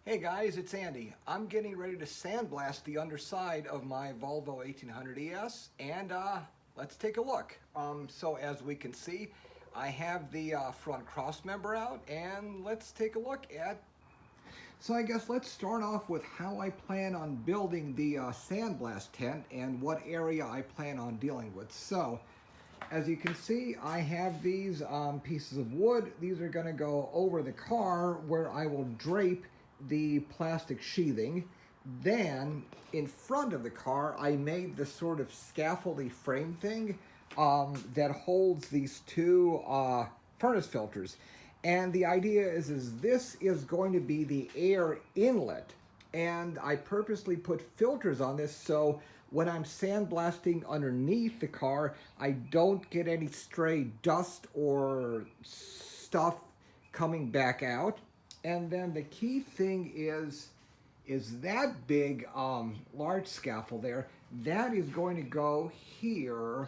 Hey guys, it's Andy. I'm getting ready to sandblast the underside of my Volvo 1800 ES and let's take a look. So as we can see, I have the front crossmember out and let's take a look at. So I guess let's start off with how I plan on building the sandblast tent and what area I plan on dealing with. So as you can see, I have these pieces of wood. These are going to go over the car where I will drape the plastic sheathing. Then in front of the car, I made this sort of scaffoldy frame thing that holds these two furnace filters. And the idea is this is going to be the air inlet. And I purposely put filters on this so when I'm sandblasting underneath the car, I don't get any stray dust or stuff coming back out. And then the key thing is that big large scaffold there, that is going to go here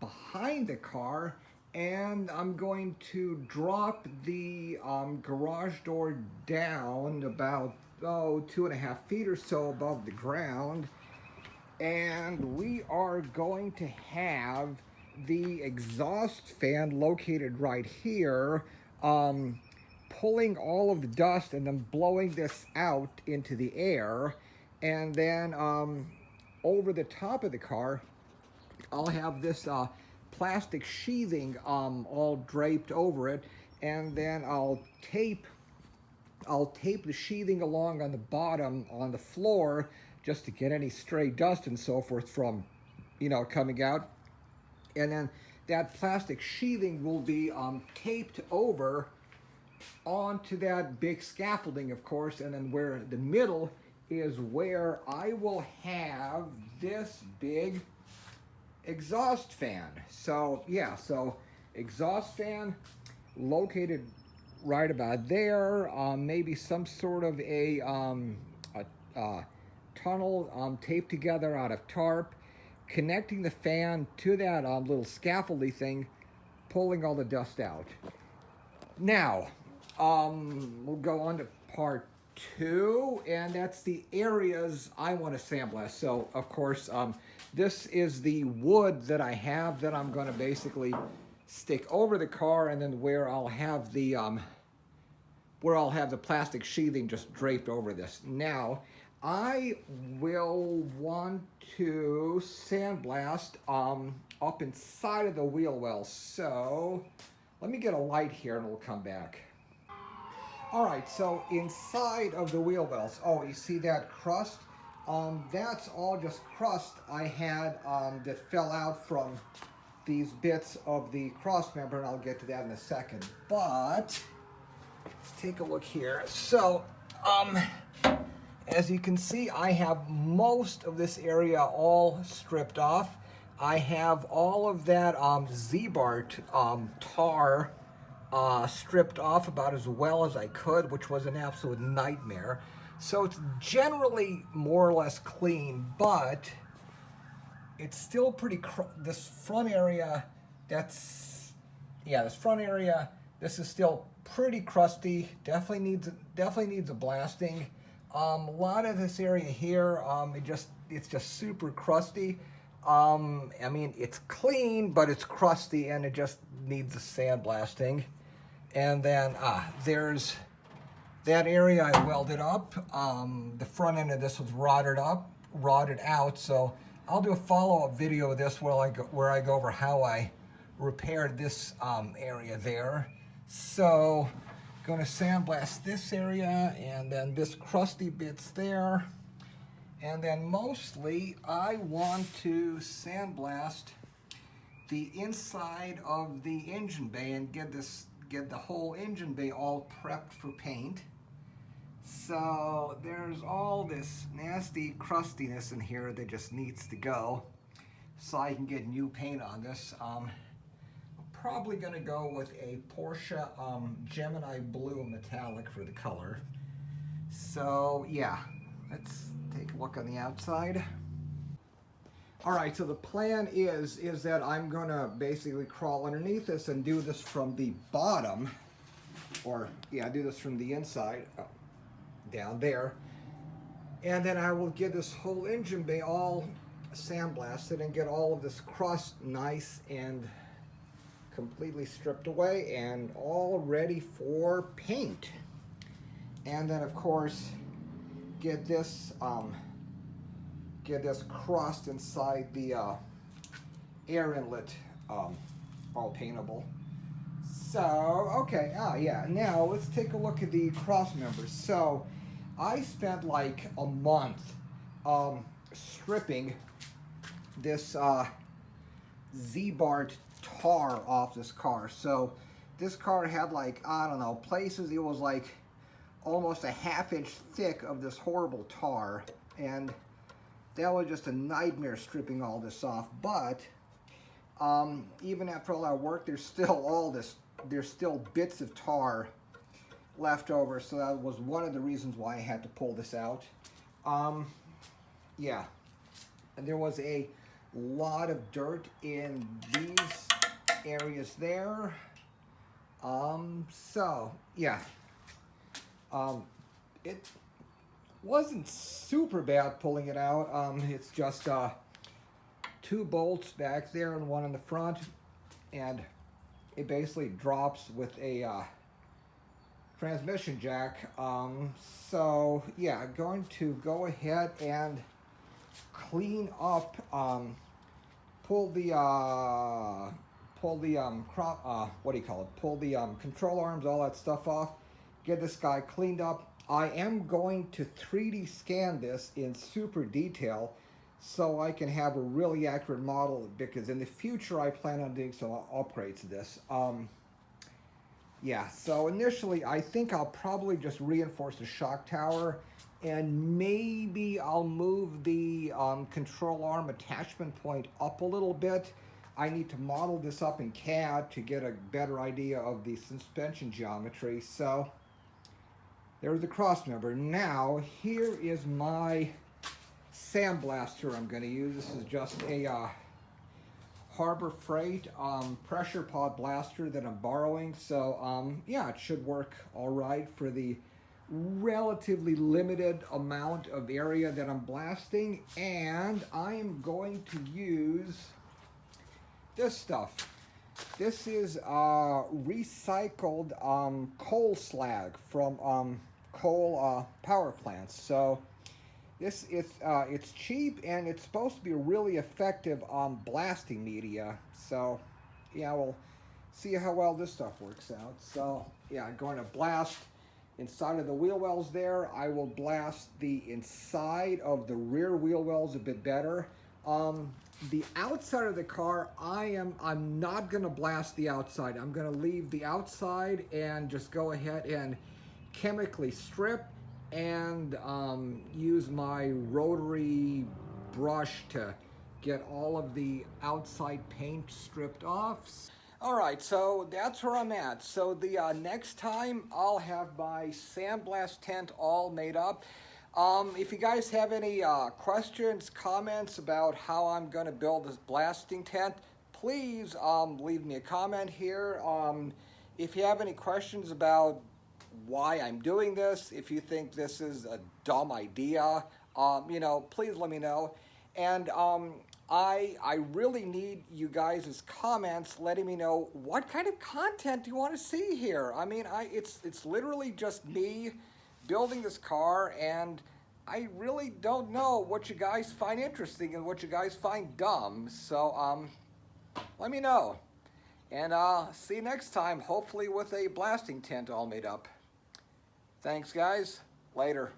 behind the car, and I'm going to drop the garage door down about 2.5 feet or so above the ground, and we are going to have the exhaust fan located right here, pulling all of the dust and then blowing this out into the air. And then over the top of the car, I'll have this plastic sheathing all draped over it, and then I'll tape the sheathing along on the bottom on the floor just to get any stray dust and so forth from, coming out. And then that plastic sheathing will be taped over onto that big scaffolding, of course, and then where the middle is where I will have this big exhaust fan. So yeah, so exhaust fan located right about there. Maybe some sort of a tunnel taped together out of tarp, connecting the fan to that little scaffoldy thing, pulling all the dust out. Now, we'll go on to part 2, and that's the areas I want to sandblast. So, of course, this is the wood that I have that I'm going to basically stick over the car, and then where I'll have the plastic sheathing just draped over this. Now, I will want to sandblast up inside of the wheel wells. So let me get a light here and we'll come back. All right, so inside of the wheel wells, you see that crust? That's all just crust I had that fell out from these bits of the crossmember, and I'll get to that in a second. But let's take a look here. So, as you can see, I have most of this area all stripped off. I have all of that Z-bar tar stripped off about as well as I could, which was an absolute nightmare. So it's generally more or less clean, but it's still pretty, this front area, this front area, this is still pretty crusty, definitely needs a blasting. A lot of this area here, it's just super crusty. I mean, it's clean, but it's crusty, and it just needs a sandblasting. And then there's that area I welded up. The front end of this was rotted out. So I'll do a follow-up video of this where I go over how I repaired this area there. So going to sandblast this area, and then this crusty bit's there. And then mostly I want to sandblast the inside of the engine bay and get the whole engine bay all prepped for paint. So there's all this nasty crustiness in here that just needs to go so I can get new paint on this. I'm probably going to go with a Porsche Gemini Blue Metallic for the color. So yeah, let's take a look on the outside. All right, so the plan is that I'm going to basically crawl underneath this and do this from the bottom, or yeah, do this from the inside. down there. And then I will get this whole engine bay all sandblasted and get all of this crust nice and completely stripped away and all ready for paint. And then of course get this crust inside the air inlet all paintable. So okay, yeah, now let's take a look at the Crossmembers. So I spent like a month stripping this Z-bar tar off this car. So this car had like, I don't know, places it was like almost a ½ inch thick of this horrible tar, and that was just a nightmare stripping all this off. But even after all that work, there's still bits of tar left over, so that was one of the reasons why I had to pull this out. Yeah, and there was a lot of dirt in these areas there. So yeah, it wasn't super bad pulling it out. It's just 2 bolts back there and 1 in the front, and it basically drops with a transmission jack. So yeah, going to go ahead and clean up, pull the control arms, all that stuff off, get this guy cleaned up. I am going to 3D scan this in super detail so I can have a really accurate model, because in the future I plan on doing some upgrades to this. Yeah, so initially I think I'll probably just reinforce the shock tower, and maybe I'll move the control arm attachment point up a little bit. I need to model this up in CAD to get a better idea of the suspension geometry. So there's the Crossmember. Now here is my sandblaster I'm going to use. This is just a Harbor Freight pressure pod blaster that I'm borrowing. So yeah, it should work all right for the relatively limited amount of area that I'm blasting. And I am going to use this stuff. This is recycled coal slag from coal power plants. So this it's cheap, and it's supposed to be a really effective blasting media. So yeah, we'll see how well this stuff works out. So yeah, I'm going to blast inside of the wheel wells there. I will blast the inside of the rear wheel wells a bit better. The outside of the car, I'm not gonna blast the outside. I'm gonna leave the outside and just go ahead and chemically strip and use my rotary brush to get all of the outside paint stripped off. All right, so that's where I'm at. So the next time I'll have my Sandblast tent all made up. If you guys have any questions, comments about how I'm going to build this blasting tent, please leave me a comment here. If you have any questions about why I'm doing this, if you think this is a dumb idea, you know, please let me know. And I really need you guys' comments letting me know what kind of content you want to see here. I mean, it's literally just me building this car, and I really don't know what you guys find interesting and what you guys find dumb. So let me know, and see you next time, hopefully with a blasting tent all made up. Thanks guys, later.